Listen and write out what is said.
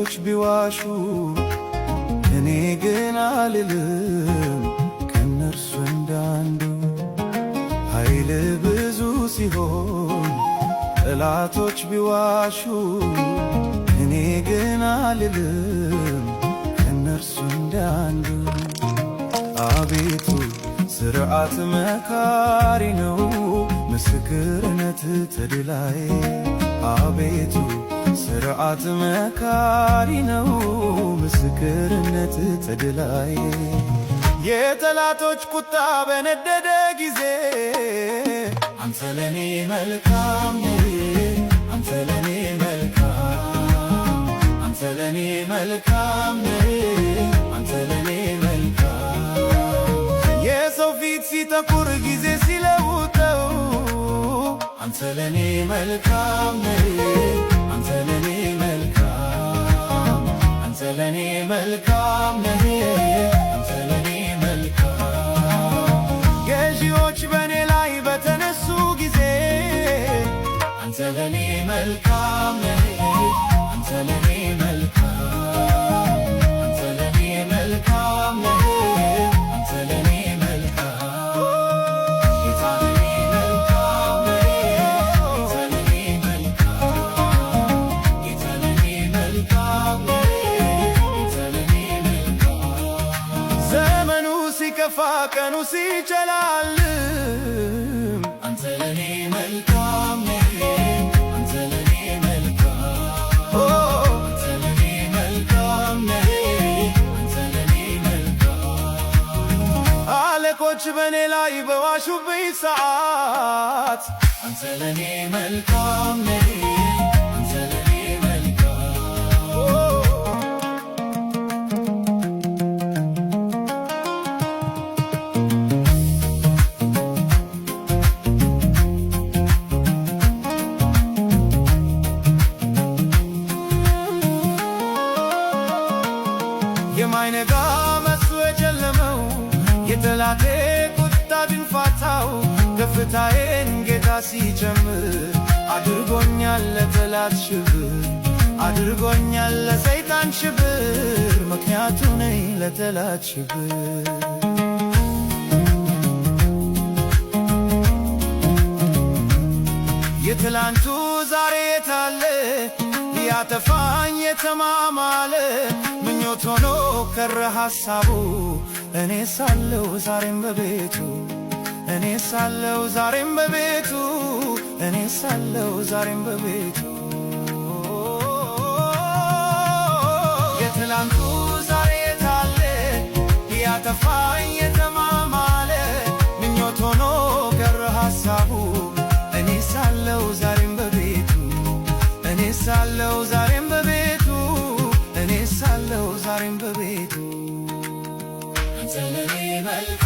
ጠላቶች ቢዋሹ እኔ ግን አልልም ከነርሱ እንዳንዱ። ኃይል ብዙ ሲሆን ጠላቶች ቢዋሹ እኔ ግን አልልም ከነርሱ እንዳንዱ። አቤቱ ሥርዓት መካሪ ነው፣ ምስክርነት ተድላዬ። አቤቱ ሥርዓት መካሪ ነው፣ ምስክርነት ተድላዬ። የጠላቶች ቁጣ በነደደ ጊዜ አንተ ለኔ መልካም፣ አንተ ለኔ መልካም፣ አንተ ለኔ መልካም፣ አንተ ለኔ መልካም። የሰው ፊት ሲጠቁር ጊዜ ሲለውጠው አንተ ለኔ መልካም፣ አንተ ለኔ መልካም፣ አንተ ለኔ መልካም፣ አንተ ለኔ መልካም። ገዢዎች በኔ ላይ በተነሱ ጊዜ አንተ ለኔ መልካም፣ አንተ ለኔ መልካም፣ አንተ ለኔ መልካም፣ አንተ ለኔ መልካም። ጌታ ለኔ መልካም፣ ጌታ ለኔ መልካም፣ ጌታ ለኔ መልካም፣ ጌታ ለኔ መልካም። ዘመኑ ሲከፋ ቀኑ ሲጨላልም አንተ ለኔ መልካም፣ አንተ ለኔ መልካም፣ አንተ ለኔ መልካም፣ አንተ ለኔ መልካም። አለቆች በኔ ላይ በዋሹብኝ ሰዓት አንተ ለኔ መልካም፣ አንተ ለኔ መልካም። የማይነጋ መስሎ የጨለመው የጠላቴ ቁጣ ድንፋታው ከፍታዬን ጌታ ሲጨምር አድርጎኛል ለጠላት ሽብር፣ አድርጎኛል ለሰይጣን ሽብር፣ ምክንያቱ ነኝ ለጠላት ሽብር። የትላንቱ ዛሬ የታለ ሊያጠፋኝ የተማማለ ምኞት ሆኖ ቀረ ሐሳቡ እኔ ሳለው ዛሬም በቤቱ፣ እኔ ሳለው ዛሬም በቤቱ፣ እኔ ሳለው ዛሬም በቤቱ። የትላንቱ ዛሬ የታለ ሊያጠፋኝ የተማማለ ምኞት ሆኖ ቀረ ሐሳቡ እኔ ሳለው ዛሬም በቤቱ፣ እኔ ሳለው ዛሬም በቤቱ፣ እኔ ሳለው ዛሬም በቤቱ። አንተ ለኔ መልካም